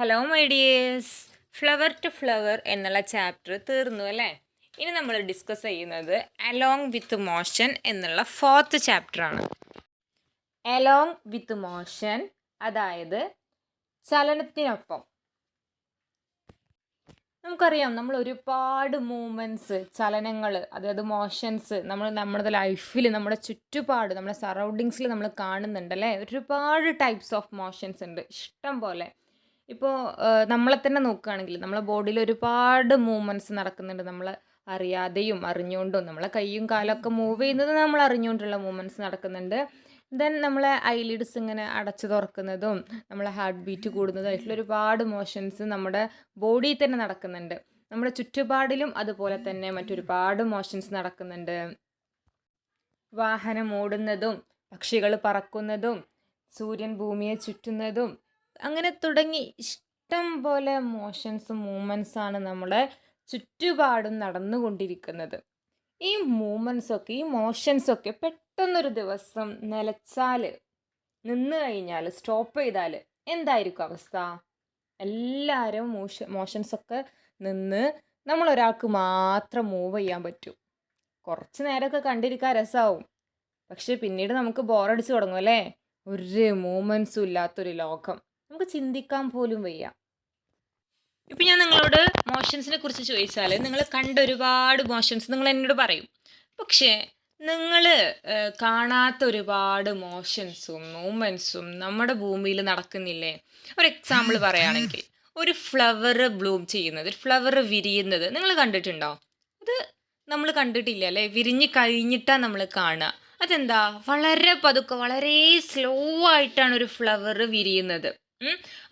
Hello my dears, flower to flower എന്നുള്ള chapter തീർന്നു അല്ലേ? ഇനി നമ്മൾ ഡിസ്കസ് ചെയ്യുന്നത് അലോങ് വിത്ത് മോഷൻ എന്നുള്ള 4th ചാപ്റ്ററാണ്. അലോങ് വിത്ത് മോഷൻ, അതായത് ചലനത്തിനൊപ്പം. നമുക്കറിയാം, നമ്മൾ ഒരുപാട് മൂവ്മെൻറ്റ്സ്, ചലനങ്ങൾ, അതായത് മോഷൻസ് നമ്മുടെ ലൈഫിൽ, നമ്മുടെ ചുറ്റുപാട്, നമ്മുടെ സറൗണ്ടിങ്സിൽ നമ്മൾ കാണുന്നുണ്ട് അല്ലേ? ഒരുപാട് ടൈപ്സ് ഓഫ് മോഷൻസ് ഉണ്ട്, ഇഷ്ടം പോലെ. ഇപ്പോൾ നമ്മളെ തന്നെ നോക്കുകയാണെങ്കിൽ നമ്മളെ ബോഡിയിൽ ഒരുപാട് മൂവ്മെൻറ്റ്സ് നടക്കുന്നുണ്ട്. നമ്മൾ അറിയാതെയും അറിഞ്ഞുകൊണ്ടും നമ്മളെ കൈയും കാലൊക്കെ മൂവ് ചെയ്യുന്നത് നമ്മൾ അറിഞ്ഞുകൊണ്ടുള്ള മൂവ്മെൻറ്റ്സ് നടക്കുന്നുണ്ട്. ദെൻ നമ്മളെ ഐലിഡ്സ് ഇങ്ങനെ അടച്ചു തുറക്കുന്നതും നമ്മളെ ഹാർട്ട് ബീറ്റ് കൂടുന്നതായിട്ടുള്ള ഒരുപാട് മോഷൻസ് നമ്മുടെ ബോഡിയിൽ തന്നെ നടക്കുന്നുണ്ട്. നമ്മുടെ ചുറ്റുപാടിലും അതുപോലെ തന്നെ മറ്റൊരുപാട് മോഷൻസ് നടക്കുന്നുണ്ട്. വാഹനം ഓടുന്നതും പക്ഷികൾ പറക്കുന്നതും സൂര്യൻ ഭൂമിയെ ചുറ്റുന്നതും അങ്ങനെ തുടങ്ങി ഇഷ്ടം പോലെ മോഷൻസും മൂവ്മെൻറ്റ്സാണ് നമ്മുടെ ചുറ്റുപാടും നടന്നുകൊണ്ടിരിക്കുന്നത്. ഈ മൂവ്മെൻറ്റ്സൊക്കെ, ഈ മോഷൻസൊക്കെ പെട്ടെന്നൊരു ദിവസം നിലച്ചാൽ, നിന്ന് കഴിഞ്ഞാൽ, സ്റ്റോപ്പ് ചെയ്താൽ എന്തായിരിക്കും അവസ്ഥ? എല്ലാവരും മോഷൻസൊക്കെ നിന്ന് നമ്മളൊരാൾക്ക് മാത്രം മൂവ് ചെയ്യാൻ പറ്റും. കുറച്ച് നേരമൊക്കെ കണ്ടിരിക്കാൻ രസമാവും, പക്ഷെ പിന്നീട് നമുക്ക് ബോറടിച്ച് തുടങ്ങും അല്ലേ? ഒരു മൂവ്മെൻറ്റ്സും ഇല്ലാത്തൊരു ലോകം, നമുക്ക് ചിന്തിക്കാൻ പോലും വയ്യ. ഇപ്പം ഞാൻ നിങ്ങളോട് മോഷൻസിനെ കുറിച്ച് ചോദിച്ചാൽ നിങ്ങൾ കണ്ട ഒരുപാട് മോഷൻസ് നിങ്ങൾ എന്നോട് പറയും. പക്ഷേ നിങ്ങൾ കാണാത്ത ഒരുപാട് മോഷൻസും മൂവ്മെൻറ്റ്സും നമ്മുടെ ഭൂമിയിൽ നടക്കുന്നില്ലേ? ഒരു എക്സാമ്പിൾ പറയുകയാണെങ്കിൽ, ഒരു ഫ്ലവർ ബ്ലൂം ചെയ്യുന്നത്, ഒരു ഫ്ലവർ വിരിയുന്നത് നിങ്ങൾ കണ്ടിട്ടുണ്ടോ? അത് നമ്മൾ കണ്ടിട്ടില്ല അല്ലേ? വിരിഞ്ഞ് കഴിഞ്ഞിട്ടാണ് നമ്മൾ കാണുക. അതെന്താ? വളരെ പതുക്കെ, വളരെ സ്ലോ ആയിട്ടാണ് ഒരു ഫ്ലവർ വിരിയുന്നത്.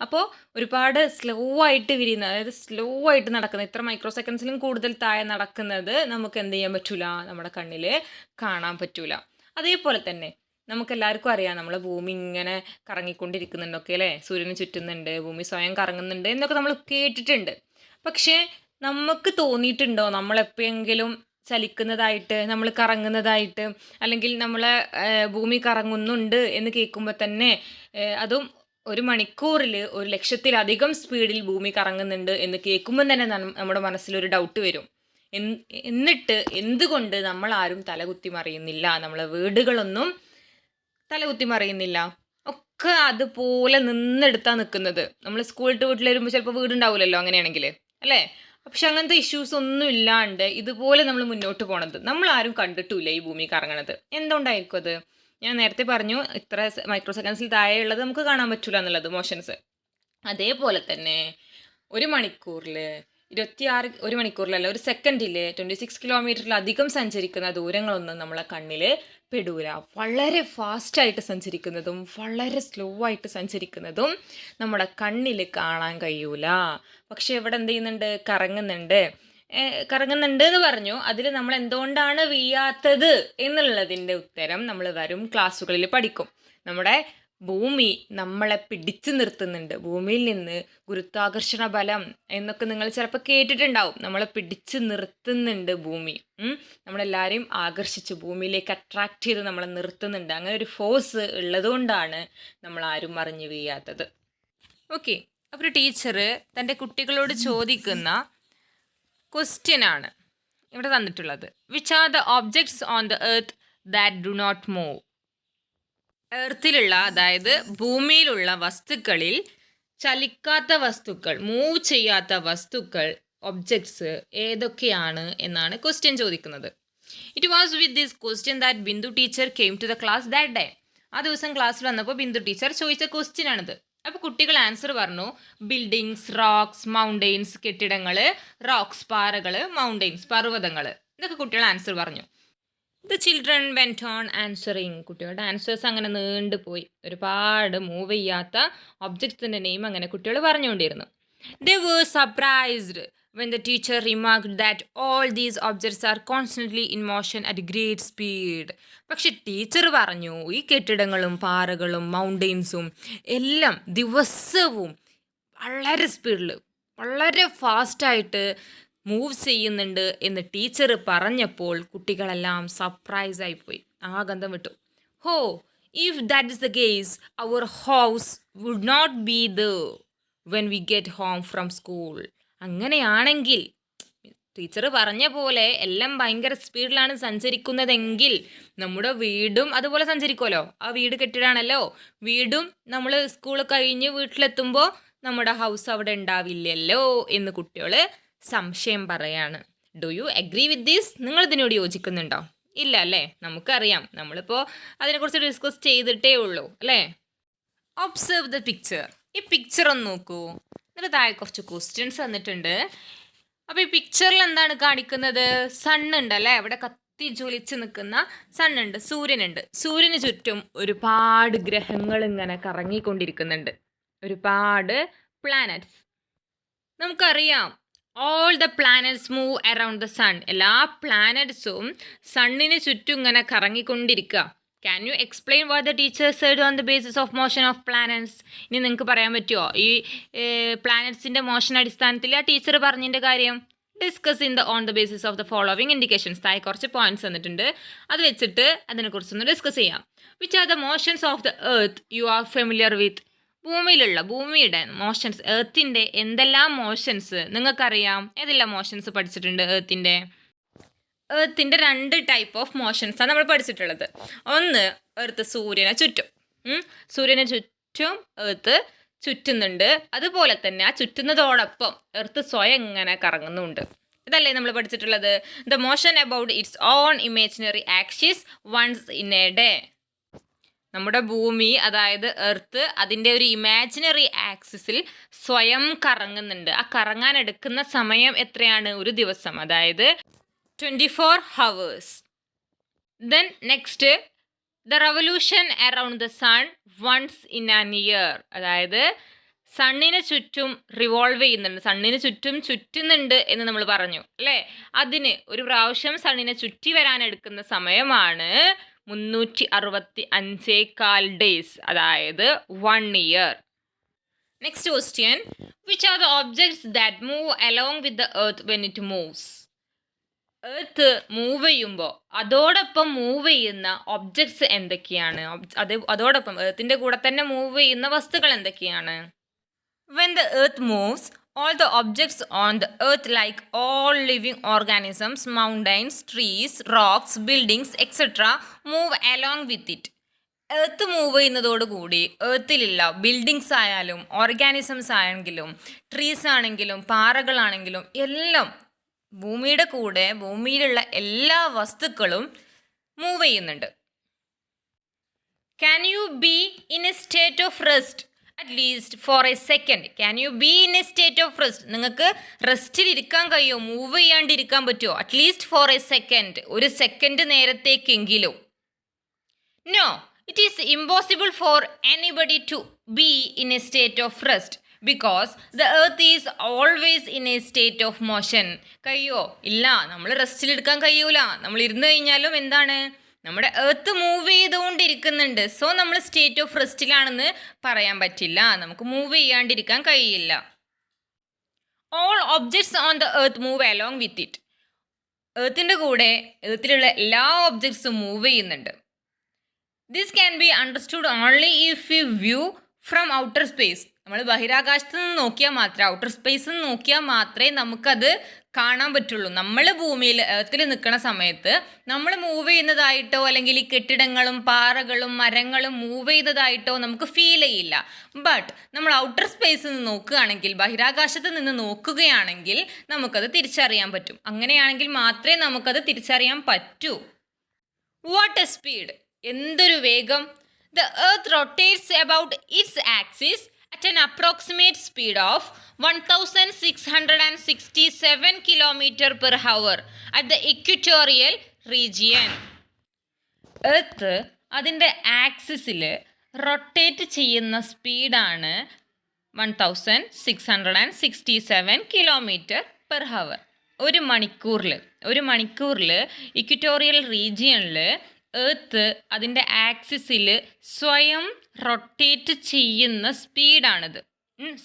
അപ്പോൾ ഒരുപാട് സ്ലോ ആയിട്ട് വിരിയുന്നത്, അതായത് സ്ലോ ആയിട്ട് നടക്കുന്നത്, ഇത്ര മൈക്രോ സെക്കൻഡ്സിലും കൂടുതൽ താഴെ നടക്കുന്നത് നമുക്ക് എന്ത് ചെയ്യാൻ പറ്റൂല? നമ്മുടെ കണ്ണിൽ കാണാൻ പറ്റൂല. അതേപോലെ തന്നെ നമുക്കെല്ലാവർക്കും അറിയാം, നമ്മളെ ഭൂമി ഇങ്ങനെ കറങ്ങിക്കൊണ്ടിരിക്കുന്നുണ്ടൊക്കെ അല്ലേ? സൂര്യന് ചുറ്റുന്നുണ്ട്, ഭൂമി സ്വയം കറങ്ങുന്നുണ്ട് എന്നൊക്കെ നമ്മൾ കേട്ടിട്ടുണ്ട്. പക്ഷേ നമുക്ക് തോന്നിയിട്ടുണ്ടോ നമ്മളെപ്പോഴെങ്കിലും ചലിക്കുന്നതായിട്ട്, നമ്മൾ കറങ്ങുന്നതായിട്ട്, അല്ലെങ്കിൽ നമ്മളെ ഭൂമി കറങ്ങുന്നുണ്ട് എന്ന് കേൾക്കുമ്പോൾ തന്നെ, അതും ഒരു മണിക്കൂറിൽ 1,00,000-ലധികം സ്പീഡിൽ ഭൂമി കറങ്ങുന്നുണ്ട് എന്ന് കേൾക്കുമ്പോൾ തന്നെ നമ്മുടെ മനസ്സിലൊരു ഡൗട്ട് വരും. എന്നിട്ട് എന്തുകൊണ്ട് നമ്മൾ ആരും തലകുത്തി മറിയുന്നില്ല? നമ്മളെ വീടുകളൊന്നും തലകുത്തി മറിയുന്നില്ല, ഒക്കെ അതുപോലെ നിന്നെടുത്താണ് നിൽക്കുന്നത്. നമ്മൾ സ്കൂൾ വിട്ട് വീട്ടിൽ വരുമ്പോൾ ചിലപ്പോൾ വീടുണ്ടാവില്ലല്ലോ അങ്ങനെയാണെങ്കിൽ, അല്ലേ? പക്ഷെ അങ്ങനത്തെ ഇഷ്യൂസ് ഒന്നും ഇല്ലാണ്ട് ഇതുപോലെ നമ്മൾ മുന്നോട്ട് പോണത് നമ്മൾ ആരും കണ്ടിട്ടില്ല. ഈ ഭൂമി കറങ്ങണത് എന്തുകൊണ്ടായിരിക്കും അത്? ഞാൻ നേരത്തെ പറഞ്ഞു, ഇത്ര മൈക്രോ സെക്കൻഡ്സിൽ താഴെയുള്ളത് നമുക്ക് കാണാൻ പറ്റില്ല എന്നുള്ളത്, മോഷൻസ്. അതേപോലെ തന്നെ ഒരു മണിക്കൂറിൽ 1 മണിക്കൂറിലല്ല, ഒരു സെക്കൻഡിൽ 26 കിലോമീറ്ററിലധികം സഞ്ചരിക്കുന്ന ദൂരങ്ങളൊന്നും നമ്മളെ കണ്ണിൽ പെടൂല. വളരെ ഫാസ്റ്റായിട്ട് സഞ്ചരിക്കുന്നതും വളരെ സ്ലോ ആയിട്ട് സഞ്ചരിക്കുന്നതും നമ്മുടെ കണ്ണിൽ കാണാൻ കഴിയൂല. പക്ഷെ ഇവിടെ എന്ത് ചെയ്യുന്നുണ്ട്? കറങ്ങുന്നുണ്ട് എന്ന് പറഞ്ഞു. അതിൽ നമ്മൾ എന്തുകൊണ്ടാണ് വീഴാത്തത് എന്നുള്ളതിൻ്റെ ഉത്തരം നമ്മൾ വരും ക്ലാസ്സുകളിൽ പഠിക്കും. നമ്മുടെ ഭൂമി നമ്മളെ പിടിച്ചു നിർത്തുന്നുണ്ട്. ഭൂമിയിൽ നിന്ന് ഗുരുത്വാകർഷണ ബലം എന്നൊക്കെ നിങ്ങൾ ചിലപ്പോൾ കേട്ടിട്ടുണ്ടാവും. നമ്മളെ പിടിച്ചു നിർത്തുന്നുണ്ട് ഭൂമി. നമ്മളെല്ലാവരെയും ആകർഷിച്ച് ഭൂമിയിലേക്ക് അട്രാക്ട് ചെയ്ത് നമ്മളെ നിർത്തുന്നുണ്ട്. അങ്ങനെ ഒരു ഫോഴ്സ് ഉള്ളതുകൊണ്ടാണ് നമ്മൾ ആരും മറിഞ്ഞു വീഴാത്തത്. ഓക്കെ, അപ്പോൾ ടീച്ചർ തൻ്റെ കുട്ടികളോട് ചോദിക്കുന്ന ക്വസ്റ്റ്യൻ ആണ് ഇവിടെ തന്നിട്ടുള്ളത്. Which are the objects on the earth that do not move? എർത്തിലുള്ള, അതായത് ഭൂമിയിലുള്ള വസ്തുക്കളിൽ ചലിക്കാത്ത വസ്തുക്കൾ, മൂവ് ചെയ്യാത്ത വസ്തുക്കൾ, ഒബ്ജക്ട്സ് ഏതൊക്കെയാണ് എന്നാണ് ക്വസ്റ്റ്യൻ ചോദിക്കുന്നത്. It was with this question that Bindu teacher came to the class that day. ആ ദിവസം ക്ലാസ്സിൽ വന്നപ്പോൾ ബിന്ദു ടീച്ചർ ചോദിച്ച ക്വസ്റ്റ്യൻ ആണിത്. അപ്പോൾ കുട്ടികൾ ആൻസർ പറഞ്ഞു. ബിൽഡിങ്സ്, റോക്സ്, മൗണ്ടെയിൻസ്, കെട്ടിടങ്ങൾ, റോക്സ്, പാറകൾ, മൗണ്ടെയിൻസ്, പർവ്വതങ്ങൾ, ഇതൊക്കെ കുട്ടികൾ ആൻസർ പറഞ്ഞു. The children went on answering. കുട്ടികളുടെ ആൻസേഴ്സ് അങ്ങനെ നീണ്ടുപോയി. ഒരുപാട് മൂവ് ചെയ്യാത്ത ഒബ്ജക്ട്സിൻ്റെ നെയിം അങ്ങനെ കുട്ടികൾ പറഞ്ഞുകൊണ്ടിരുന്നു. ദേ were surprised when the teacher remarked that all these objects are constantly in motion at great speed. പക്ഷെ ടീച്ചർ പറഞ്ഞു, ഈ കെട്ടിടങ്ങളും പാറകളും മൗണ്ടെയിൻസും എല്ലാം ദിവസവും വളരെ സ്പീഡിൽ, വളരെ ഫാസ്റ്റായിട്ട് മൂവ് ചെയ്യുന്നുണ്ട് എന്ന് ടീച്ചർ പറഞ്ഞപ്പോൾ കുട്ടികളെല്ലാം സർപ്രൈസ് ആയിപ്പോയി, ആഗന്ധം വിട്ടു. Oh, if that is the case our house would not be the when we get home from school. അങ്ങനെയാണെങ്കിൽ ടീച്ചർ പറഞ്ഞ പോലെ എല്ലാം ഭയങ്കര സ്പീഡിലാണ് സഞ്ചരിക്കുന്നതെങ്കിൽ നമ്മുടെ വീടും അതുപോലെ സഞ്ചരിക്കുമല്ലോ. ആ വീട് കെട്ടിടാണല്ലോ. വീടും നമ്മൾ സ്കൂൾ കഴിഞ്ഞ് വീട്ടിലെത്തുമ്പോൾ നമ്മുടെ ഹൗസ് അവിടെ ഉണ്ടാവില്ലല്ലോ എന്ന് കുട്ടികൾ സംശയം പറയാണ്. Do you agree with this? നിങ്ങൾ ഇതിനോട് യോജിക്കുന്നുണ്ടോ? ഇല്ല അല്ലേ? നമുക്കറിയാം, നമ്മളിപ്പോൾ അതിനെക്കുറിച്ച് ഡിസ്കസ് ചെയ്തിട്ടേ ഉള്ളൂ അല്ലേ. Observe the picture. ഈ പിക്ചർ ഒന്ന് നോക്കൂ. എന്നിട്ട് താഴെ കുറച്ച് ക്വസ്റ്റ്യൻസ് തന്നിട്ടുണ്ട്. അപ്പോൾ ഈ പിക്ചറിൽ എന്താണ് കാണിക്കുന്നത്? സണ്ണുണ്ട് അല്ലേ, അവിടെ കത്തി ജ്വലിച്ച് നിൽക്കുന്ന സണ്ണുണ്ട്, സൂര്യനുണ്ട്. സൂര്യന് ചുറ്റും ഒരുപാട് ഗ്രഹങ്ങൾ ഇങ്ങനെ കറങ്ങിക്കൊണ്ടിരിക്കുന്നുണ്ട്, ഒരുപാട് പ്ലാനറ്റ്സ്. നമുക്കറിയാം all the planets move around the sun. എല്ലാ പ്ലാനറ്റ്സും സണ്ണിന് ചുറ്റും ഇങ്ങനെ കറങ്ങിക്കൊണ്ടിരിക്കുക. Can you explain what the teacher said on the basis of motion of planets? ഇനി നിങ്ങൾക്ക് പറയാൻ പറ്റുമോ ഈ പ്ലാനറ്റ്സിൻ്റെ മോഷൻ അടിസ്ഥാനത്തിൽ ആ ടീച്ചർ പറഞ്ഞതിൻ്റെ കാര്യം? Discuss in the on the basis of the following indications. താഴെ കുറച്ച് പോയിന്റ്സ് തന്നിട്ടുണ്ട്, അത് വെച്ചിട്ട് അതിനെക്കുറിച്ചൊന്ന് ഡിസ്കസ് ചെയ്യാം. Which are the motions of the earth you are familiar with? ഭൂമിയുടെ മോഷൻസ്, എർത്തിൻ്റെ എന്തെല്ലാം മോഷൻസ് നിങ്ങൾക്കറിയാം? ഏതെല്ലാം മോഷൻസ് പഠിച്ചിട്ടുണ്ട് എർത്തിൻ്റെ? എർത്തിൻ്റെ 2 ടൈപ്പ് ഓഫ് മോഷൻസാണ് നമ്മൾ പഠിച്ചിട്ടുള്ളത്. ഒന്ന്, എർത്ത് സൂര്യനെ ചുറ്റും എർത്ത് ചുറ്റുന്നുണ്ട്. അതുപോലെ തന്നെ ആ ചുറ്റുന്നതോടൊപ്പം എർത്ത് സ്വയം ഇങ്ങനെ കറങ്ങുന്നുണ്ട്. ഇതല്ലേ നമ്മൾ പഠിച്ചിട്ടുള്ളത്? The motion about its on imaginary axis once in a day. നമ്മുടെ ഭൂമി, അതായത് എർത്ത്, അതിൻ്റെ ഒരു ഇമാജിനറി ആക്സിസിൽ സ്വയം കറങ്ങുന്നുണ്ട്. ആ കറങ്ങാൻ എടുക്കുന്ന സമയം എത്രയാണ്? ഒരു ദിവസം, അതായത് 24 hours. Then next, the revolution around the sun once in an year. അതായത് സണ്ണിന് ചുറ്റും റിവോൾവ് ചെയ്യുന്നുണ്ട്, സണ്ണിന് ചുറ്റും ചുറ്റുന്നുണ്ട് എന്ന് നമ്മൾ പറഞ്ഞു അല്ലേ. അതിന് ഒരു പ്രാവശ്യം സണ്ണിനെ ചുറ്റി വരാൻ എടുക്കുന്ന സമയമാണ് 365 ഡേയ്സ്, അതായത് 1 year. Next question, which are the objects that move along with the earth when it moves? Earth move ചെയ്യുമ്പോൾ അതോടൊപ്പം മൂവ് ചെയ്യുന്ന ഒബ്ജക്ട്സ് എന്തൊക്കെയാണ്? അതോടൊപ്പം എർത്തിൻ്റെ കൂടെ തന്നെ മൂവ് ചെയ്യുന്ന വസ്തുക്കൾ എന്തൊക്കെയാണ്? When the earth moves, all the objects on the earth, like all living organisms, mountains, trees, rocks, buildings, etc., move along with it. Earth move ചെയ്യുന്നതോടുകൂടി എർത്തിലുള്ള ബിൽഡിങ്സ് ആയാലും ഓർഗാനിസംസ് ആണെങ്കിലും ട്രീസ് ആണെങ്കിലും പാറകളാണെങ്കിലും എല്ലാം ഭൂമിയുടെ കൂടെ ഭൂമിയിലുള്ള എല്ലാ വസ്തുക്കളും മൂവ് ചെയ്യുന്നുണ്ട്. Can you B in a state of rest at least for a second? Can you be in a state of rest? നിങ്ങൾക്ക് റെസ്റ്റിൽ ഇരിക്കാൻ കഴിയുമോ? മൂവ് ചെയ്യാണ്ടിരിക്കാൻ പറ്റുമോ? അറ്റ്ലീസ്റ്റ് ഫോർ എ സെക്കൻഡ്, ഒരു സെക്കൻഡ് നേരത്തേക്കെങ്കിലും. No, it is impossible for anybody to be in a state of rest because the earth is always in a state of motion. കഴിയുമോ? ഇല്ല, നമ്മൾ റെസ്റ്റിലെടുക്കാൻ കഴിയൂല. നമ്മൾ ഇരുന്ന് കഴിഞ്ഞാലും എന്താണ്, നമ്മുടെ എർത്ത് മൂവ് ചെയ്തുകൊണ്ടിരിക്കുന്നുണ്ട്. സോ നമ്മൾ സ്റ്റേറ്റ് ഓഫ് റെസ്റ്റിലാണെന്ന് പറയാൻ പറ്റില്ല, നമുക്ക് മൂവ് ചെയ്യാണ്ടിരിക്കാൻ കഴിയില്ല. All objects on the earth move along with it. എർത്തിൻ്റെ കൂടെ എർത്തിലുള്ള എല്ലാ ഒബ്ജക്ട്സും മൂവ് ചെയ്യുന്നുണ്ട്. This can be understood only if you view from outer space. നമ്മൾ ബഹിരാകാശത്ത് നിന്ന് നോക്കിയാൽ മാത്രമേ, ഔട്ടർ സ്പേസിൽ നിന്ന് നോക്കിയാൽ മാത്രമേ നമുക്കത് കാണാൻ പറ്റുള്ളൂ. നമ്മൾ ഭൂമിയിൽ എർത്തിൽ നിൽക്കുന്ന സമയത്ത് നമ്മൾ മൂവ് ചെയ്യുന്നതായിട്ടോ അല്ലെങ്കിൽ ഈ കെട്ടിടങ്ങളും പാറകളും മരങ്ങളും മൂവ് ചെയ്തതായിട്ടോ നമുക്ക് ഫീൽ ചെയ്യില്ല. ബട്ട് നമ്മൾ ഔട്ടർ സ്പേസിൽ നിന്ന് നോക്കുകയാണെങ്കിൽ, ബഹിരാകാശത്ത് നിന്ന് നോക്കുകയാണെങ്കിൽ നമുക്കത് തിരിച്ചറിയാൻ പറ്റും. അങ്ങനെയാണെങ്കിൽ മാത്രമേ നമുക്കത് തിരിച്ചറിയാൻ പറ്റൂ. What A speed! എന്തൊരു വേഗം! The earth rotates about it's axis at an approximate speed of 1667 km per hour at the equatorial region. Earth അതിൻ്റെ ആക്സിസിൽ റൊട്ടേറ്റ് ചെയ്യുന്ന സ്പീഡാണ് 1667 km per hour. ഒരു മണിക്കൂറിൽ ഇക്വറ്റോറിയൽ റീജിയനിൽ എർത്ത് അതിൻ്റെ ആക്സിസിൽ സ്വയം റൊട്ടേറ്റ് ചെയ്യുന്ന സ്പീഡാണിത്.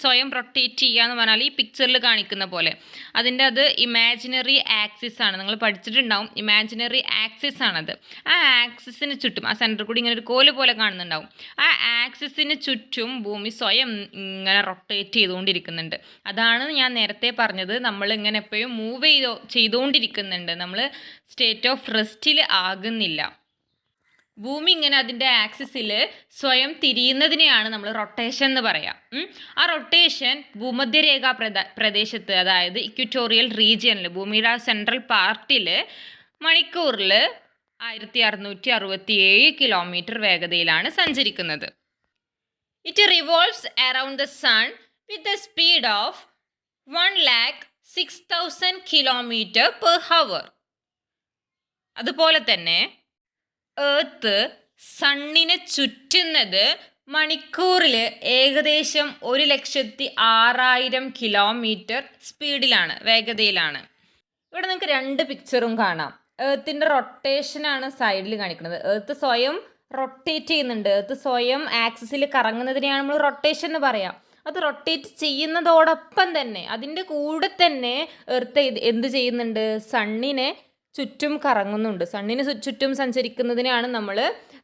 സ്വയം റൊട്ടേറ്റ് ചെയ്യുക എന്ന് പറഞ്ഞാൽ ഈ പിക്ചറിൽ കാണിക്കുന്ന പോലെ അതിൻ്റെ അത് ഇമാജിനറി ആക്സിസ് ആണ്. നിങ്ങൾ പഠിച്ചിട്ടുണ്ടാവും, ഇമാജിനറി ആക്സിസ് ആണത്. ആ ആക്സിസിന് ചുറ്റും ആ സെൻറ്റർ കൂടി ഇങ്ങനെ ഒരു കോല് പോലെ കാണുന്നുണ്ടാവും. ആ ആക്സിസിന് ചുറ്റും ഭൂമി സ്വയം ഇങ്ങനെ റൊട്ടേറ്റ് ചെയ്തുകൊണ്ടിരിക്കുന്നുണ്ട്. അതാണ് ഞാൻ നേരത്തെ പറഞ്ഞത്, നമ്മൾ ഇങ്ങനെ എപ്പോഴും മൂവ് ചെയ്തുകൊണ്ടിരിക്കുന്നുണ്ട്, നമ്മൾ സ്റ്റേറ്റ് ഓഫ് റെസ്റ്റിൽ ആകുന്നില്ല. ഭൂമി ഇങ്ങനെ അതിൻ്റെ ആക്സിസിൽ സ്വയം തിരിയുന്നതിനെയാണ് നമ്മൾ റൊട്ടേഷൻ എന്ന് പറയാം. ആ റൊട്ടേഷൻ ഭൂമധ്യരേഖാ പ്രദേശത്ത്, അതായത് ഇക്വറ്റോറിയൽ റീജിയനിൽ, ഭൂമിയുടെ സെൻട്രൽ പാർട്ടിൽ മണിക്കൂറിൽ 1667 കിലോമീറ്റർ വേഗതയിലാണ് സഞ്ചരിക്കുന്നത്. It revolves around the sun with a speed of 1,06,000 kilometre per hour. അതുപോലെ തന്നെ എർത്ത് സണ്ണിനെ ചുറ്റുന്നത് മണിക്കൂറിൽ ഏകദേശം 1,06,000 കിലോമീറ്റർ സ്പീഡിലാണ്, വേഗതയിലാണ്. ഇവിടെ നിങ്ങൾക്ക് 2 പിക്ചറും കാണാം. എർത്തിൻ്റെ റൊട്ടേഷനാണ് സൈഡിൽ കാണിക്കുന്നത്. എർത്ത് സ്വയം റൊട്ടേറ്റ് ചെയ്യുന്നുണ്ട്. എർത്ത് സ്വയം ആക്സിസിൽ കറങ്ങുന്നതിനെയാണ് നമ്മൾ റൊട്ടേഷൻ എന്ന് പറയാം. അത് റൊട്ടേറ്റ് ചെയ്യുന്നതോടൊപ്പം തന്നെ അതിൻ്റെ കൂടെ തന്നെ എർത്ത് എന്ത് ചെയ്യുന്നുണ്ട്? സണ്ണിനെ ചുറ്റും കറങ്ങുന്നുണ്ട്. സണ്ണിന് ചുറ്റും സഞ്ചരിക്കുന്നതിനാണ് നമ്മൾ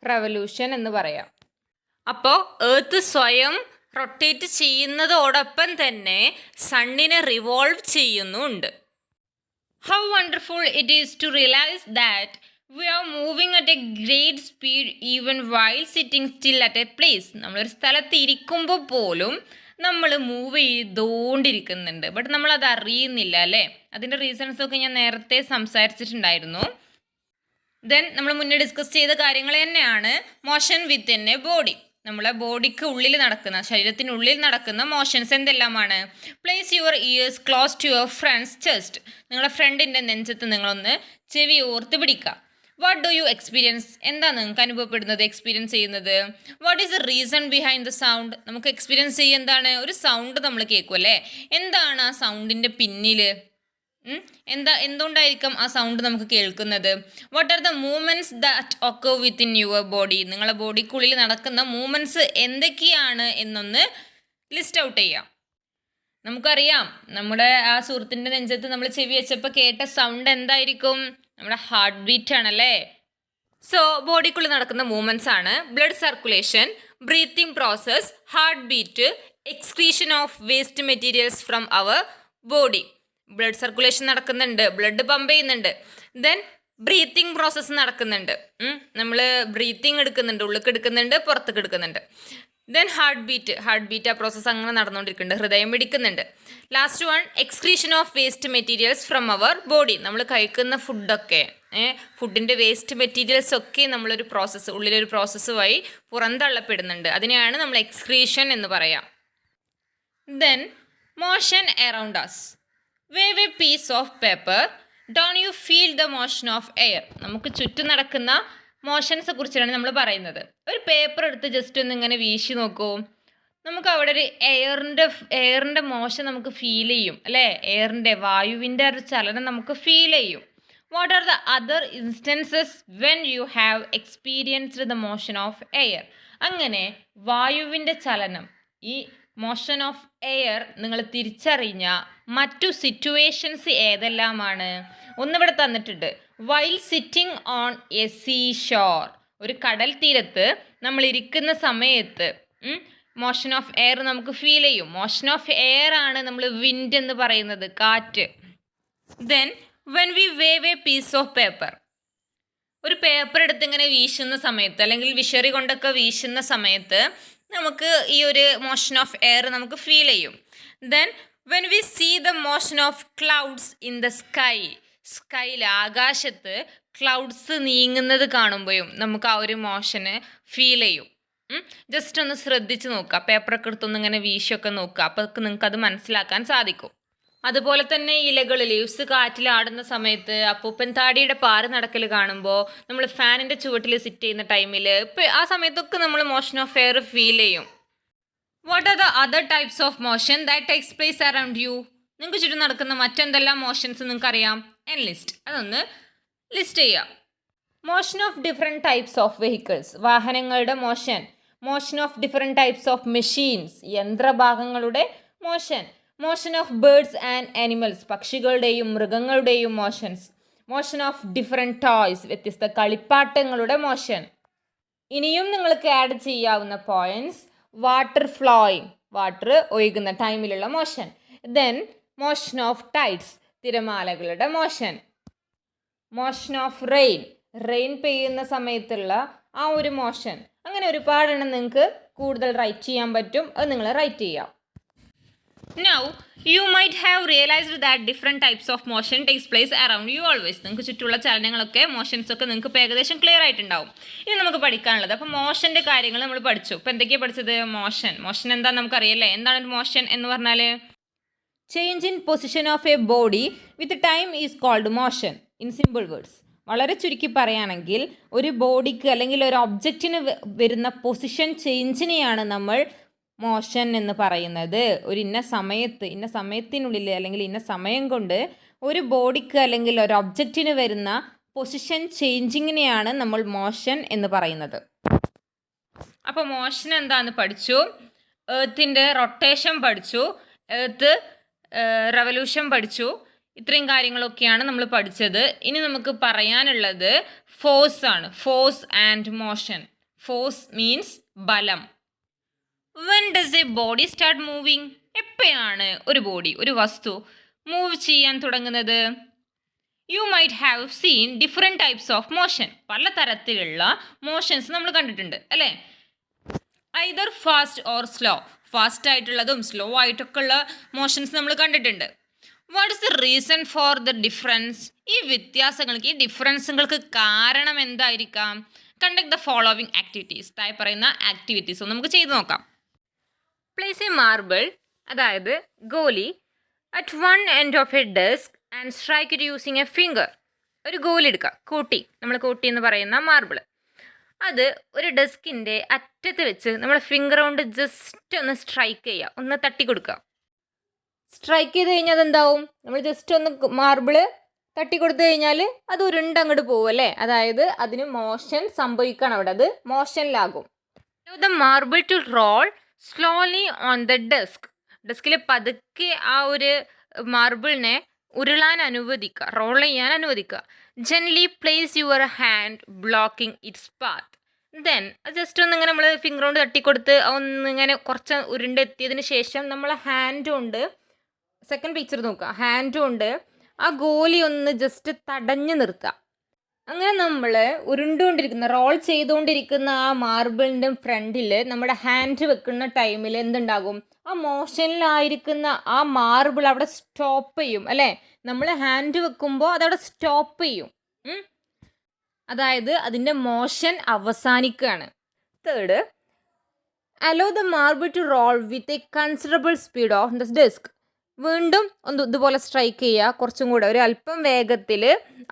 റെവല്യൂഷൻ എന്ന് പറയാം. അപ്പോൾ എർത്ത് സ്വയം റൊട്ടേറ്റ് ചെയ്യുന്നതോടൊപ്പം തന്നെ സണ്ണിനെ റിവോൾവ് ചെയ്യുന്നുണ്ട്. How wonderful it is to realise that we are moving at a great speed even while sitting still at a place. നമ്മളൊരു സ്ഥലത്ത് ഇരിക്കുമ്പോൾ പോലും നമ്മൾ മൂവ് ചെയ്തുകൊണ്ടിരിക്കുന്നുണ്ട്. ബട്ട് നമ്മളത് അറിയുന്നില്ല അല്ലേ? അതിൻ്റെ റീസൺസൊക്കെ ഞാൻ നേരത്തെ സംസാരിച്ചിട്ടുണ്ടായിരുന്നു. ദെൻ നമ്മൾ മുന്നേ ഡിസ്കസ് ചെയ്ത കാര്യങ്ങൾ തന്നെയാണ് മോഷൻ വിത്തിൻ എ ബോഡി. നമ്മളെ ബോഡിക്ക് ഉള്ളിൽ നടക്കുന്ന, ശരീരത്തിനുള്ളിൽ നടക്കുന്ന മോഷൻസ് എന്തെല്ലാമാണ്? Place your ears close to your friend's chest. നിങ്ങളുടെ ഫ്രണ്ടിൻ്റെ നെഞ്ചത്ത് നിങ്ങളൊന്ന് ചെവി ഓർത്ത് പിടിക്കുക. What do you experience? എന്താ നിങ്ങൾക്ക് അനുഭവപ്പെടുന്നത്, എക്സ്പീരിയൻസ് ചെയ്യുന്നത്? What is the reason behind the sound? നമുക്ക് എക്സ്പീരിയൻസ് ചെയ്യുക എന്താണ്? ഒരു സൗണ്ട് നമ്മൾ കേൾക്കും അല്ലേ? എന്താണ് ആ സൗണ്ടിൻ്റെ പിന്നിൽ? എന്തുകൊണ്ടായിരിക്കും ആ സൗണ്ട് നമുക്ക് കേൾക്കുന്നത്? What are the movements that occur within your body? നിങ്ങളുടെ ബോഡിക്കുള്ളിൽ നടക്കുന്ന മൂവ്മെൻറ്റ്സ് എന്തൊക്കെയാണ് എന്നൊന്ന് ലിസ്റ്റ് ഔട്ട് ചെയ്യാം. നമുക്കറിയാം, നമ്മുടെ ആ സുഹൃത്തിൻ്റെ നെഞ്ചത്ത് നമ്മൾ ചെവി വെച്ചപ്പോൾ കേട്ട സൗണ്ട് എന്തായിരിക്കും? നമ്മുടെ ഹാർട്ട് ബീറ്റ് ആണല്ലേ. സോ ബോഡിക്കുള്ളിൽ നടക്കുന്ന മൂവ്മെൻറ്റ്സ് ആണ് blood circulation, breathing process, heart beat, excretion of waste materials from our body. Blood circulation നടക്കുന്നുണ്ട്, ബ്ലഡ് പമ്പ് ചെയ്യുന്നുണ്ട്. ദെൻ ബ്രീത്തിങ് പ്രോസസ്സ് നടക്കുന്നുണ്ട്. നമ്മൾ ബ്രീത്തിങ് എടുക്കുന്നുണ്ട്, ഉള്ളിലേക്ക് എടുക്കുന്നുണ്ട്, പുറത്തേക്ക് എടുക്കുന്നുണ്ട്. ദെൻ ഹാർട്ട് ബീറ്റ് ആ പ്രോസസ്സ് അങ്ങനെ നടന്നുകൊണ്ടിരിക്കുന്നുണ്ട്, ഹൃദയം പിടിക്കുന്നുണ്ട്. Last one excretion of waste materials from our body. നമ്മൾ കഴിക്കുന്ന ഫുഡൊക്കെ, ഫുഡിൻ്റെ വേസ്റ്റ് മെറ്റീരിയൽസ് ഒക്കെ നമ്മളൊരു പ്രോസസ്സ്, ഉള്ളിലൊരു പ്രോസസ്സ് വഴി പുറന്തള്ളപ്പെടുന്നുണ്ട്. അതിനെയാണ് നമ്മൾ എക്സ്ക്രീഷൻ എന്ന് പറയാം. Then motion around us. Wave a piece of paper, don't you feel the motion of air. നമുക്ക് ചുറ്റും നടക്കുന്ന മോഷൻസെ കുറിച്ചാണ് നമ്മൾ പറയുന്നത്. ഒരു പേപ്പർ എടുത്ത് ജസ്റ്റ് ഒന്ന് ഇങ്ങനെ വീശി നോക്കൂ, നമുക്ക് അവിടെ ഒരു എയറിൻ്റെ മോഷൻ നമുക്ക് ഫീൽ ചെയ്യും അല്ലേ? എയറിൻ്റെ, വായുവിൻ്റെ ഒരു ചലനം നമുക്ക് ഫീൽ ചെയ്യും. What are the other instances when you have experienced the motion of air? അങ്ങനെ വായുവിൻ്റെ ചലനം, ഈ മോഷൻ ഓഫ് എയർ നിങ്ങൾ തിരിച്ചറിഞ്ഞ മറ്റു സിറ്റുവേഷൻസ് ഏതെല്ലാമാണ്? ഒന്നിവിടെ തന്നിട്ടുണ്ട്. While sitting on a sea shore. ഒരു കടൽ തീരത്ത് നമ്മൾ ഇരിക്കുന്ന സമയത്ത് മോഷൻ ഓഫ് എയർ നമുക്ക് ഫീൽ ചെയ്യും. മോഷൻ ഓഫ് എയർ ആണ് നമ്മൾ വിൻഡ് എന്ന് പറയുന്നത്, കാറ്റ്. Then when we wave a piece of paper. ഒരു പേപ്പർ എടുത്ത് ഇങ്ങനെ വീശുന്ന സമയത്ത്, അല്ലെങ്കിൽ വിഷറി കൊണ്ടൊക്കെ വീശുന്ന സമയത്ത് നമുക്ക് ഈ ഒരു മോഷൻ ഓഫ് എയർ നമുക്ക് ഫീൽ ചെയ്യും. Then when we see the motion of clouds in the sky. സ്കൈയിൽ, ആകാശത്ത് ക്ലൗഡ്സ് നീങ്ങുന്നത് കാണുമ്പോഴും നമുക്ക് ആ ഒരു മോഷന് ഫീൽ ചെയ്യും. ജസ്റ്റ് ഒന്ന് ശ്രദ്ധിച്ച് നോക്കുക, പേപ്പറൊക്കെ എടുത്തൊന്ന് ഇങ്ങനെ വീശിയൊക്കെ നോക്കുക, അപ്പോൾ നിങ്ങൾക്ക് അത് മനസ്സിലാക്കാൻ സാധിക്കും. അതുപോലെ തന്നെ ഇലകൾ, ലീവ്സ് കാറ്റിലാടുന്ന സമയത്ത് അപ്പൂപ്പൻ താടിയുടെ പാറ് നടക്കൽ കാണുമ്പോൾ, നമ്മൾ ഫാനിൻ്റെ ചുവട്ടിൽ സിറ്റ് ചെയ്യുന്ന ടൈമിൽ, ആ സമയത്തൊക്കെ നമ്മൾ മോഷൻ ഓഫ് എയർ ഫീൽ ചെയ്യും. What are the other types of motion that takes place around U? നിങ്ങൾക്ക് ചുറ്റും നടക്കുന്ന മറ്റെന്തെല്ലാം മോഷൻസ് നിങ്ങൾക്ക് അറിയാം? ലിസ്റ്റ്, അതൊന്ന് ലിസ്റ്റ് ചെയ്യാം. Motion of different types of vehicles. വാഹനങ്ങളുടെ motion. Motion of different types of machines, യന്ത്രഭാഗങ്ങളുടെ motion. Motion of birds and animals, പക്ഷികളുടെയും മൃഗങ്ങളുടെയും motions. Motion of different toys, വ്യത്യസ്ത കളിപ്പാട്ടങ്ങളുടെ മോഷൻ. ഇനിയും നിങ്ങൾക്ക് ആഡ് ചെയ്യാവുന്ന പോയിന്റ്സ്: വാട്ടർ ഫ്ലോയിങ്, വാട്ടർ ഒഴുകുന്ന ടൈമിലുള്ള motion. Then motion of tides, തിരമാലകളുടെ motion. Motion of rain, rain പെയ്യുന്ന സമയത്തുള്ള ആ ഒരു മോഷൻ. അങ്ങനെ ഒരുപാടെണ്ണം നിങ്ങൾക്ക് കൂടുതൽ റൈറ്റ് ചെയ്യാൻ പറ്റും. അത് നിങ്ങൾ റൈറ്റ് ചെയ്യാം. Now you might have realized that different types of motion takes place around you always. നിങ്ങൾക്ക് ചുറ്റുള്ള ചലനങ്ങളൊക്കെ, മോഷൻസ് ഒക്കെ നിങ്ങൾക്ക് ഇപ്പോൾ ഏകദേശം ക്ലിയർ ആയിട്ടുണ്ടാവും. ഇനി നമുക്ക് പഠിക്കാനുള്ളത്, അപ്പോൾ മോഷൻ്റെ കാര്യങ്ങൾ നമ്മൾ പഠിച്ചു. ഇപ്പോൾ എന്തൊക്കെയാണ് പഠിച്ചത്? മോഷൻ എന്താണെന്ന് നമുക്കറിയാമല്ലേ? എന്താണ് ഒരു മോഷൻ എന്ന് പറഞ്ഞാൽ? Change in position of a body with time is called motion in simple words. വളരെ ചുരുക്കി പറയുകയാണെങ്കിൽ ഒരു ബോഡിക്ക് അല്ലെങ്കിൽ ഒരു ഒബ്ജക്റ്റിന് വരുന്ന പൊസിഷൻ ചേഞ്ചിനെയാണ് നമ്മൾ മോഷൻ എന്ന് പറയുന്നത്. ഒരു ഇന്ന സമയത്തിനുള്ളിൽ അല്ലെങ്കിൽ ഇന്ന സമയം കൊണ്ട് ഒരു ബോഡിക്ക് അല്ലെങ്കിൽ ഒരു ഒബ്ജക്റ്റിന് വരുന്ന പൊസിഷൻ ചേഞ്ചിങ്ങിനെയാണ് നമ്മൾ മോഷൻ എന്ന് പറയുന്നത്. അപ്പോൾ മോഷൻ എന്താണെന്ന് പഠിച്ചു. എർത്തിൻ്റെ റൊട്ടേഷൻ പഠിച്ചു. എർത്ത് റെവല്യൂഷൻ പഠിച്ചു. ഇത്രയും കാര്യങ്ങളൊക്കെയാണ് നമ്മൾ പഠിച്ചത്. ഇനി നമുക്ക് പറയാനുള്ളത് ഫോഴ്സ് ആണ്. Force and motion. Force means ബലം. When does a body start moving? എപ്പോഴാണ് ഒരു ബോഡി, ഒരു വസ്തു മൂവ് ചെയ്യാൻ തുടങ്ങുന്നത്? You might have seen different types of motion. പല തരത്തിലുള്ള മോഷൻസ് നമ്മൾ കണ്ടിട്ടുണ്ട് അല്ലേ? Either fast or slow. Fast ആയിട്ടുള്ളതും സ്ലോ ആയിട്ടൊക്കെ ഉള്ള മോഷൻസ് നമ്മൾ കണ്ടിട്ടുണ്ട്. What is the reason for the difference? ഈ വ്യത്യാസങ്ങൾക്ക്, ഈ ഡിഫറൻസുകൾക്ക് കാരണം എന്തായിരിക്കാം? Conduct the following activities. താഴെ പറയുന്ന ആക്ടിവിറ്റീസ് ഒന്ന് നമുക്ക് ചെയ്തു നോക്കാം. പ്ലേസ് എ മാർബിൾ, അതായത് ഗോലി, at one end of A desk and strike it using A finger. ഒരു ഗോലി എടുക്കുക, കൂട്ടി, നമ്മൾ കൂട്ടി എന്ന് പറയുന്ന മാർബിൾ. അത് ഒരു ഡെസ്കിൻ്റെ അറ്റത്ത് വെച്ച് നമ്മൾ ഫിംഗർ കൊണ്ട് ജസ്റ്റ് ഒന്ന് സ്ട്രൈക്ക് ചെയ്യുക, ഒന്ന് തട്ടി കൊടുക്കുക. സ്ട്രൈക്ക് ചെയ്ത് കഴിഞ്ഞാൽ അതെന്താവും? നമ്മൾ ജസ്റ്റ് ഒന്ന് മാർബിള് തട്ടി കൊടുത്തു കഴിഞ്ഞാൽ അത് ഉരുണ്ട് അങ്ങോട്ട് പോകും അല്ലേ? അതായത് അതിന് മോഷൻ സംഭവിക്കണം അവിടെ, അത് മോഷനിലാകും. The marble to roll slowly on the desk. ഡെസ്കിൽ പതുക്കെ ആ ഒരു മാർബിളിനെ ഉരുളാൻ അനുവദിക്കുക, റോൾ ചെയ്യാൻ അനുവദിക്കുക. Gently place your hand blocking it's path. Then just ഒന്ന് ഇങ്ങനെ നമ്മൾ ഫിംഗർ കൊണ്ട് തട്ടിക്കൊടുത്ത് ഒന്നിങ്ങനെ കുറച്ച് ഉരുണ്ടെത്തിയതിന് ശേഷം നമ്മൾ ഹാൻഡ് കൊണ്ട്, സെക്കൻഡ് പിക്ചർ നോക്കുക, ഹാൻഡ് കൊണ്ട് ആ ഗോലി ഒന്ന് ജസ്റ്റ് തടഞ്ഞു നിർത്തുക. അങ്ങനെ നമ്മൾ ഉരുണ്ടുകൊണ്ടിരിക്കുന്ന, റോൾ ചെയ്തുകൊണ്ടിരിക്കുന്ന ആ മാർബിളിൻ്റെ ഫ്രണ്ടിൽ നമ്മുടെ ഹാൻഡ് വെക്കുന്ന ടൈമിൽ എന്തുണ്ടാകും? ആ മോഷനിലായിരിക്കുന്ന ആ മാർബിൾ അവിടെ സ്റ്റോപ്പ് ചെയ്യും അല്ലേ? നമ്മൾ ഹാൻഡ് വെക്കുമ്പോൾ അതവിടെ സ്റ്റോപ്പ് ചെയ്യും. അതായത് അതിൻ്റെ മോഷൻ അവസാനിക്കുകയാണ്. Third, allow the marble to roll with a considerable speed of the desk. വീണ്ടും ഒന്ന് ഇതുപോലെ സ്ട്രൈക്ക് ചെയ്യുക, കുറച്ചും കൂടെ ഒരു അല്പം വേഗത്തിൽ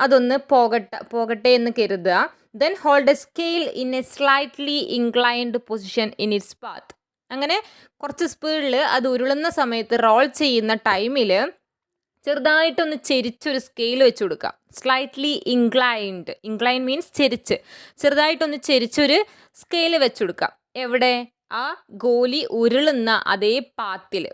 അതൊന്ന് പോകട്ടെ എന്ന് കരുതുക. Then hold A scale in A slightly inclined position in its path. അങ്ങനെ കുറച്ച് സ്പീഡിൽ അത് ഉരുളുന്ന സമയത്ത് റോൾ ചെയ്യുന്ന ടൈമിൽ ചെറുതായിട്ടൊന്ന് ചെരിച്ചൊരു സ്കെയിൽ വെച്ച് കൊടുക്കുക. സ്ലൈറ്റ്ലി ഇൻക്ലൈൻ മീൻസ് ചെരിച്ച്, ചെറുതായിട്ടൊന്ന് ചെരിച്ചൊരു സ്കെയിൽ വെച്ച് കൊടുക്കുക. എവിടെ? ആ ഗോലി ഉരുളുന്ന അതേ പാത്തിൽ.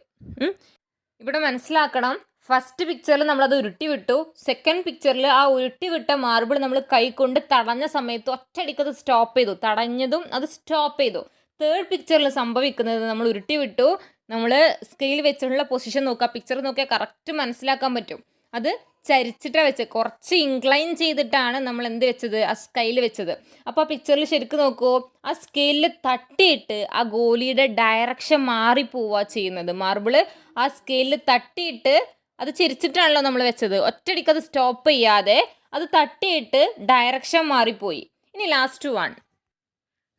ഇവിടെ മനസ്സിലാക്കണം, ഫസ്റ്റ് പിക്ചറിൽ നമ്മളത് ഉരുട്ടി വിട്ടു. സെക്കൻഡ് പിക്ചറിൽ ആ ഉരുട്ടി വിട്ട മാർബിൾ നമ്മൾ കൈ കൊണ്ട് തടഞ്ഞ സമയത്ത് ഒറ്റയടിക്കത് സ്റ്റോപ്പ് ചെയ്തു, തടഞ്ഞതും അത് സ്റ്റോപ്പ് ചെയ്തു. തേർഡ് പിക്ചറിൽ സംഭവിക്കുന്നത്, നമ്മൾ ഉരുട്ടി വിട്ടു, നമ്മൾ സ്കെയിൽ വെച്ചുള്ള പൊസിഷൻ നോക്കുക, പിക്ചർ നോക്കിയാൽ കറക്റ്റ് മനസ്സിലാക്കാൻ പറ്റും. അത് ചരിച്ചിട്ടാണ് വെച്ചത്, കുറച്ച് ഇൻക്ലൈൻ ചെയ്തിട്ടാണ് നമ്മൾ എന്ത് വെച്ചത്? ആ സ്കെയിൽ വെച്ചത്. അപ്പോൾ ആ പിക്ചറിൽ ശരിക്കും നോക്കൂ, ആ സ്കെയിലിൽ തട്ടിയിട്ട് ആ ഗോലിയുടെ ഡയറക്ഷൻ മാറിപ്പോവുക ചെയ്യുന്നത്. മാർബിള് ആ സ്കെയിലിൽ തട്ടിയിട്ട്, അത് ചിരിച്ചിട്ടാണല്ലോ നമ്മൾ വെച്ചത്, ഒറ്റയടിക്ക് അത് സ്റ്റോപ്പ് ചെയ്യാതെ അത് തട്ടിയിട്ട് ഡയറക്ഷൻ മാറിപ്പോയി. ഇനി last one,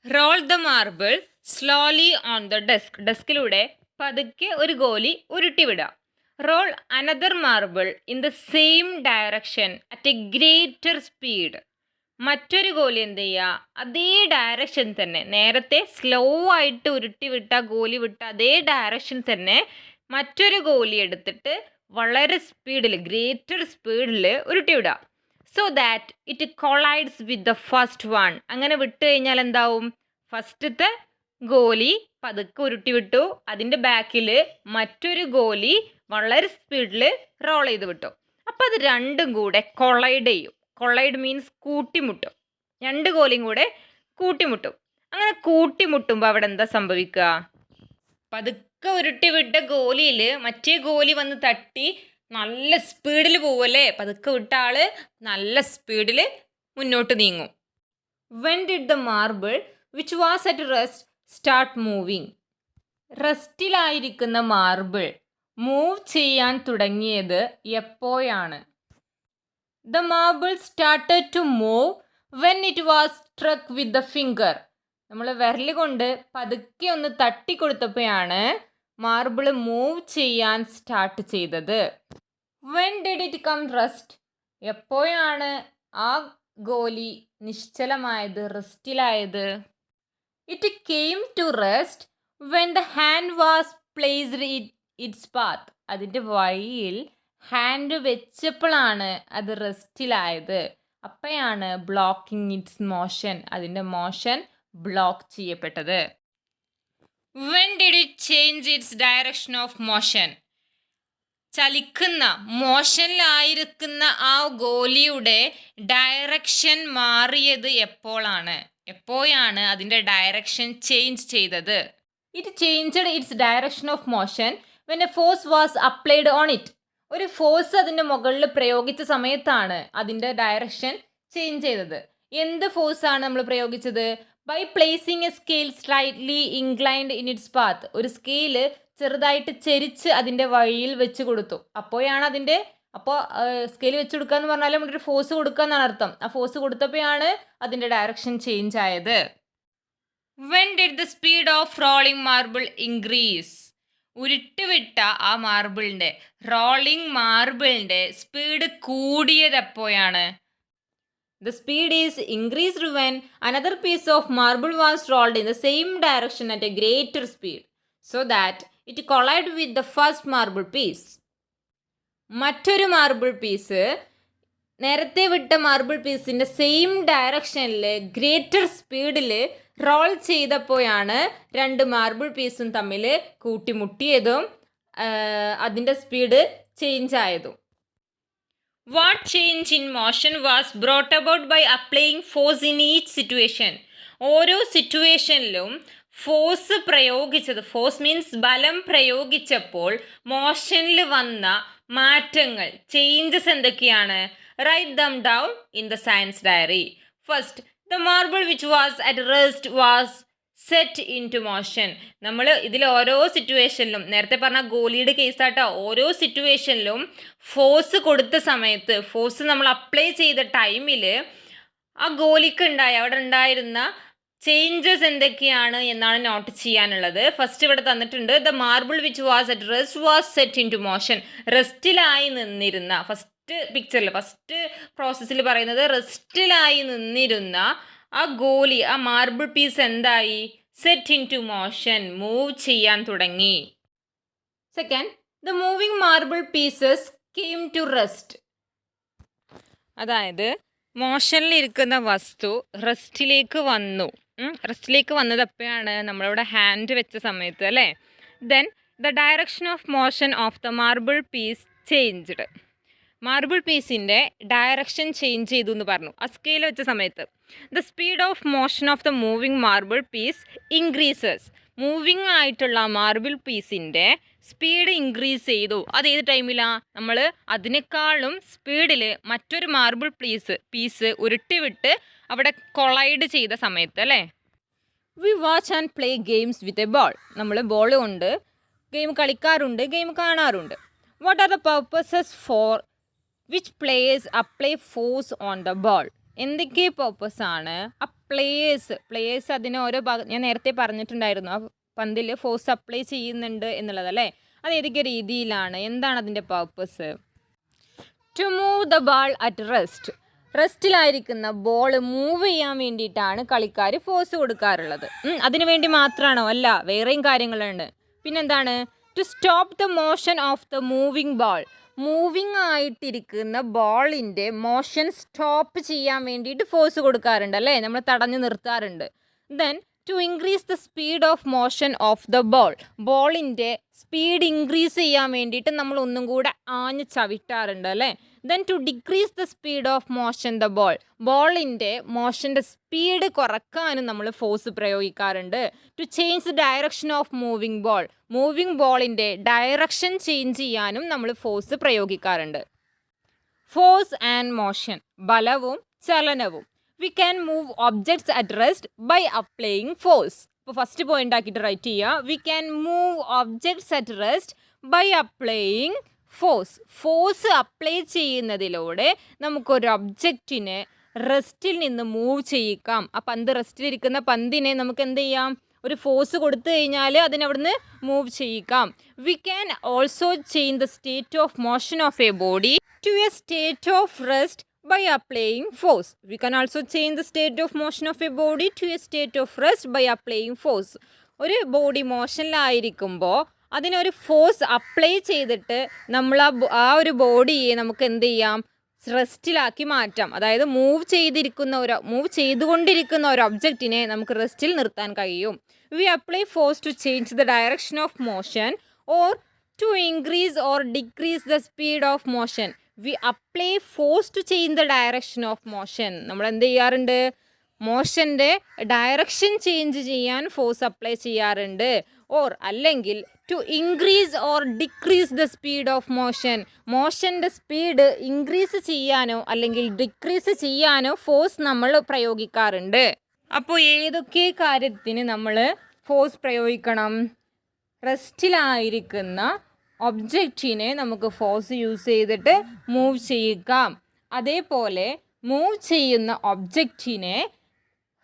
roll the marble slowly on the desk. ഡെസ്കിലൂടെ പതുക്കെ ഒരു ഗോലി ഉരുട്ടി വിടുക. Roll another marble in the same direction at a greater speed. മറ്റൊരു ഗോലി എന്ത് ചെയ്യുക? അതേ ഡയറക്ഷൻ തന്നെ, നേരത്തെ സ്ലോ ആയിട്ട് ഉരുട്ടി വിട്ട ഗോലി വിട്ട അതേ ഡയറക്ഷൻ തന്നെ മറ്റൊരു ഗോലി എടുത്തിട്ട് വളരെ സ്പീഡിൽ, ഗ്രേറ്റർ സ്പീഡിൽ ഉരുട്ടി വിടുക. So that it collides with the first one. അങ്ങനെ വിട്ട് കഴിഞ്ഞാൽ എന്താവും? ഫസ്റ്റത്തെ ഗോലി പതുക്കെ ഉരുട്ടി വിട്ടു. അതിൻ്റെ ബാക്കിൽ മറ്റൊരു ഗോലി വളരെ സ്പീഡിൽ റോൾ ചെയ്ത് വിട്ടു. അപ്പോൾ അത് രണ്ടും കൂടെ കൊളൈഡ് ചെയ്യും. കൊളൈഡ് മീൻസ് കൂട്ടിമുട്ടും. രണ്ട് ഗോലിയും കൂടെ കൂട്ടിമുട്ടും. അങ്ങനെ കൂട്ടിമുട്ടുമ്പോൾ അവിടെ എന്താ സംഭവിക്കുക? പതുക്കെ ഉരുട്ടി വിട്ട ഗോലിയിൽ മറ്റേ ഗോലി വന്ന് തട്ടി നല്ല സ്പീഡിൽ പോവല്ലേ? പതുക്കെ വിട്ട ആള് നല്ല സ്പീഡിൽ മുന്നോട്ട് നീങ്ങും. When did the marble which was at rest start moving? റെസ്റ്റിലായിരിക്കുന്ന മാർബിൾ മൂവ് ചെയ്യാൻ തുടങ്ങിയത് എപ്പോഴാണ്? The marble started to move when it was struck with the finger. നമ്മൾ വിരൽ കൊണ്ട് പതുക്കെ ഒന്ന് തട്ടിക്കൊടുത്തപ്പോഴാണ് മാർബിൾ മൂവ് ചെയ്യാൻ സ്റ്റാർട്ട് ചെയ്തത്. When did it come rest? എപ്പോഴാണ് ആ ഗോലി നിശ്ചലമായത്, റെസ്റ്റിലായത്? It came to rest when the hand was placed its path. അതിൻ്റെ വഴിയിൽ ഹാൻഡ് വെച്ചപ്പോഴാണ് അത് റെസ്റ്റിലായത്. അപ്പോഴാണ് ബ്ലോക്കിംഗ് ഇറ്റ്സ് മോഷൻ, അതിൻ്റെ മോഷൻ ബ്ലോക്ക് ചെയ്യപ്പെട്ടത്. When did it change it's direction of motion? ചലിക്കുന്ന മോഷനിലായിരിക്കുന്ന ആ ഗോലിയുടെ ഡയറക്ഷൻ മാറിയത് എപ്പോഴാണ്? എപ്പോഴാണ് അതിൻ്റെ ഡയറക്ഷൻ ചേഞ്ച് ചെയ്തത്? It changed it's direction of motion when A force was applied on it. ഒരു ഫോഴ്സ് അതിൻ്റെ മുകളിൽ പ്രയോഗിച്ച സമയത്താണ് അതിൻ്റെ ഡയറക്ഷൻ ചേഞ്ച് ചെയ്തത്. എന്ത് ഫോഴ്സാണ് നമ്മൾ പ്രയോഗിച്ചത്? By placing a scale slightly inclined in its path. ഒരു സ്കെയില് ചെറുതായിട്ട് ചെരിച്ച് അതിൻ്റെ വഴിയിൽ വെച്ച് കൊടുത്തു. അപ്പോഴാണ് അതിൻ്റെ സ്കെയിൽ വെച്ച് കൊടുക്കുക എന്ന് പറഞ്ഞാൽ നമ്മളൊരു ഫോഴ്സ് കൊടുക്കുക എന്നാണ് അർത്ഥം. ആ ഫോഴ്സ് കൊടുത്തപ്പോഴാണ് അതിൻ്റെ ഡയറക്ഷൻ ചേഞ്ച് ആയത്. When did the speed of rolling marble increase? ഉരുട്ടുവിട്ട ആ മാർബിളിൻ്റെ, റോളിംഗ് മാർബിളിൻ്റെ സ്പീഡ് കൂടിയത് എപ്പോഴാണ്? The speed is increased when another piece of marble was rolled in the same direction at a greater speed, so that it collided with the first marble piece. മറ്റൊരു marble piece നേരത്തെ വിട്ട marble പീസിൻ്റെ same ഡയറക്ഷനിൽ greater സ്പീഡിൽ role ചെയ്തപ്പോഴാണ് രണ്ട് marble പീസും തമ്മിൽ കൂട്ടിമുട്ടിയതും അതിൻ്റെ സ്പീഡ് ചേഞ്ച് ആയതും. What change in motion was brought about by applying force in each situation? ഓരോ സിറ്റുവേഷനിലും ഫോഴ്സ് പ്രയോഗിച്ചത്, ഫോഴ്സ് മീൻസ് ബലം പ്രയോഗിച്ചപ്പോൾ മോഷനിൽ വന്ന മാറ്റങ്ങൾ, ചേഞ്ചസ് എന്തൊക്കെയാണ്? Write them down in the science diary. First, the marble which was at rest was set in to motion. നമ്മൾ ഇതിൽ ഓരോ സിറ്റുവേഷനിലും, നേരത്തെ പറഞ്ഞ ഗോലിയുടെ കേസാട്ടോ, ഓരോ സിറ്റുവേഷനിലും ഫോഴ്സ് കൊടുത്ത സമയത്ത്, ഫോഴ്സ് നമ്മൾ അപ്ലൈ ചെയ്ത ടൈമിൽ ആ ഗോലിക്ക് അവിടെ ഉണ്ടായിരുന്ന ചേഞ്ചസ് എന്തൊക്കെയാണ് എന്നാണ് നോട്ട് ചെയ്യാനുള്ളത്. ഫസ്റ്റ് ഇവിടെ തന്നിട്ടുണ്ട്, the marble which was at rest was set in to motion. റെസ്റ്റിലായി നിന്നിരുന്ന, ഫസ്റ്റ് പിക്ചറിൽ, ഫസ്റ്റ് പ്രോസസ്സിൽ പറയുന്നത് റെസ്റ്റിലായി നിന്നിരുന്ന ആ ഗോലി, ആ മാർബിൾ പീസ് എന്തായി? Set in to motion, move ചെയ്യാൻ തുടങ്ങി. Second, the moving marble pieces came to rest. അതായത് മോഷനിലിരിക്കുന്ന വസ്തു റെസ്റ്റിലേക്ക് വന്നു. റെസ്റ്റിലേക്ക് വന്നത് എപ്പോഴാണ്? നമ്മളിവിടെ ഹാൻഡ് വെച്ച സമയത്ത് അല്ലേ? Then the direction of motion of the marble piece changed. Marble പീസിൻ്റെ ഡയറക്ഷൻ ചേഞ്ച് ചെയ്തു എന്ന് പറഞ്ഞു ആ സ്കെയിൽ വെച്ച സമയത്ത്. The speed of motion of the moving marble piece increases. Moving ആയിട്ടുള്ള മാർബിൾ പീസിൻ്റെ സ്പീഡ് ഇൻക്രീസ് ചെയ്തു. അത് ഏത് ടൈമിലാണ്? നമ്മൾ അതിനേക്കാളും സ്പീഡിൽ മറ്റൊരു മാർബിൾ പീസ് ഉരുട്ടിവിട്ട് അവിടെ കൊളൈഡ് ചെയ്ത സമയത്ത് അല്ലേ? We watch and play games with a ball. നമ്മൾ ബോൾ കൊണ്ട് ഗെയിം കളിക്കാറുണ്ട്, ഗെയിം കാണാറുണ്ട്. What are the purposes for which players apply force on the ball? എന്തൊക്കെ പർപ്പസാണ് ആ പ്ലേയേഴ്സ് അതിന് ഓരോ ഞാൻ നേരത്തെ പറഞ്ഞിട്ടുണ്ടായിരുന്നു, ആ പന്തിൽ ഫോഴ്സ് അപ്ലൈ ചെയ്യുന്നുണ്ട് എന്നുള്ളത് അല്ലേ? അത് ഏതൊക്കെ രീതിയിലാണ്? എന്താണ് അതിൻ്റെ purpose? To move the ball at rest. റെസ്റ്റിലായിരിക്കുന്ന ബോൾ മൂവ് ചെയ്യാൻ വേണ്ടിയിട്ടാണ് കളിക്കാർ ഫോഴ്സ് കൊടുക്കാറുള്ളത്. അതിനു വേണ്ടി മാത്രമാണോ? അല്ല, വേറെയും കാര്യങ്ങളുണ്ട്. പിന്നെന്താണ്? To stop the motion of the moving ball. Moving ആയിട്ടിരിക്കുന്ന ബോളിൻ്റെ മോഷൻ സ്റ്റോപ്പ് ചെയ്യാൻ വേണ്ടിയിട്ട് ഫോഴ്സ് കൊടുക്കാറുണ്ട് അല്ലേ? നമ്മൾ തടഞ്ഞു നിർത്താറുണ്ട്. Then to increase the speed of motion of the ബോളിൻ്റെ സ്പീഡ് ഇൻക്രീസ് ചെയ്യാൻ വേണ്ടിയിട്ട് നമ്മൾ ഒന്നും കൂടെ ആഞ്ഞ് ചവിട്ടാറുണ്ട് അല്ലേ. Then to decrease the speed of motion the ബോളിൻ്റെ മോഷൻ്റെ സ്പീഡ് കുറക്കാനും നമ്മൾ ഫോഴ്സ് പ്രയോഗിക്കാറുണ്ട്. To change the direction of moving ബോളിൻ്റെ ഡയറക്ഷൻ ചേഞ്ച് ചെയ്യാനും നമ്മൾ ഫോഴ്സ് പ്രയോഗിക്കാറുണ്ട്. ഫോഴ്സ് ആൻഡ് മോഷൻ, ബലവും ചലനവും. We can move objects at rest by applying force. ഇപ്പോൾ ഫസ്റ്റ് പോയിന്റ് ആക്കിയിട്ട് റൈറ്റ് ചെയ്യുക. We can move objects at rest by applying force apply ചെയ്യുന്നതിലൂടെ നമുക്കൊരു ഒബ്ജക്റ്റിനെ റെസ്റ്റിൽ നിന്ന് മൂവ് ചെയ്യിക്കാം. ആ പന്ത് റെസ്റ്റിലിരിക്കുന്ന പന്തിനെ നമുക്ക് എന്ത് ചെയ്യാം, ഒരു ഫോഴ്സ് കൊടുത്തു കഴിഞ്ഞാൽ അതിനവിടുന്ന് മൂവ് ചെയ്യിക്കാം. We can also change the state of motion of a body to a state of rest by applying force. We can also change the state of motion of a body to a state of rest by applying force. ഒരു body മോഷനിലായിരിക്കുമ്പോൾ അതിനൊരു force apply ചെയ്തിട്ട് നമ്മൾ ആ ഒരു ബോഡിയെ നമുക്ക് എന്ത് ചെയ്യാം, റെസ്റ്റിലാക്കി മാറ്റാം. അതായത് മൂവ് ചെയ്തുകൊണ്ടിരിക്കുന്ന ഒരു ഒബ്ജക്റ്റിനെ നമുക്ക് റെസ്റ്റിൽ നിർത്താൻ കഴിയും. We apply force to change the direction of motion or to increase or decrease the speed of motion. We apply force to change the direction of motion. നമ്മൾ എന്ത് ചെയ്യാറുണ്ട്, മോഷൻ്റെ ഡയറക്ഷൻ ചേഞ്ച് ചെയ്യാൻ ഫോഴ്സ് അപ്ലൈ ചെയ്യാറുണ്ട്. Or അല്ലെങ്കിൽ to increase or decrease the speed of മോഷൻ്റെ speed increase ചെയ്യാനോ അല്ലെങ്കിൽ ഡിക്രീസ് ചെയ്യാനോ ഫോഴ്സ് നമ്മൾ പ്രയോഗിക്കാറുണ്ട്. അപ്പോൾ ഏതൊക്കെ കാര്യത്തിന് നമ്മൾ ഫോഴ്സ് പ്രയോഗിക്കണം? റെസ്റ്റിലായിരിക്കുന്ന ഒബ്ജക്റ്റിനെ നമുക്ക് ഫോഴ്സ് യൂസ് ചെയ്തിട്ട് മൂവ് ചെയ്യിക്കാം. അതേപോലെ മൂവ് ചെയ്യുന്ന ഒബ്ജക്റ്റിനെ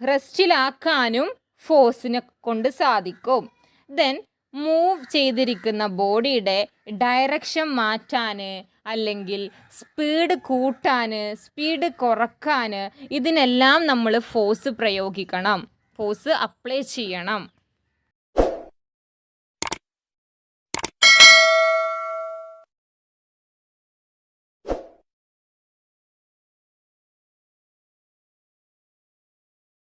റെസ്റ്റിലാക്കാനും ഫോഴ്സിനെ കൊണ്ട് സാധിക്കും. ദെൻ മൂവ് ചെയ്തിരിക്കുന്ന ബോഡിയുടെ ഡയറക്ഷൻ മാറ്റാൻ അല്ലെങ്കിൽ സ്പീഡ് കൂട്ടാൻ, സ്പീഡ് കുറക്കാൻ, ഇതിനെല്ലാം നമ്മൾ ഫോഴ്സ് പ്രയോഗിക്കണം, ഫോഴ്സ് അപ്ലൈ ചെയ്യണം.